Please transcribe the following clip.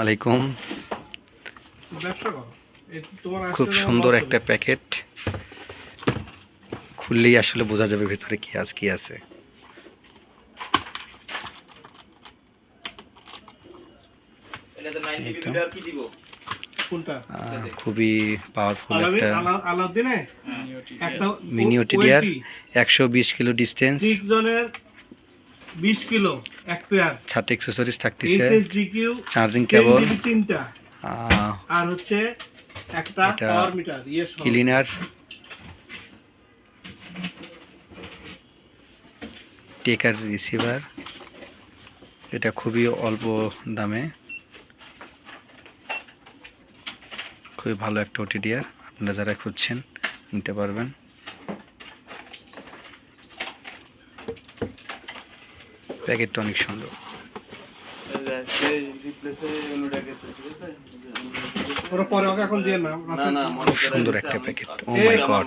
আলাইকুম। খুব সুন্দর একটা প্যাকেট, খুললেই আসলে বোঝা যাবে ভেতরে কি আছে। খুবই পাওয়ারফুল একটা মিনি ওটিডিআর, 120 কিলো ডিস্টেন্স, 20 কিলো এক পেয়ার, 6টি অ্যাক্সেসরিজ থাকতেছে, এসএসজিকিউ চার্জিং কেবল, তিনটা, আর হচ্ছে একটা পাওয়ার মিটার, ক্লিনার, টেকার রিসিভার। এটা খুবই অল্প দামে, খুবই ভালো একটা ওটিডিআর। আপনারা যারা খুঁজছেন নিতে পারবেন। প্যাকেটটা অনেক সুন্দর, পরে এখন দিয়ে না, সুন্দর একটা প্যাকেট। ও মাই গড।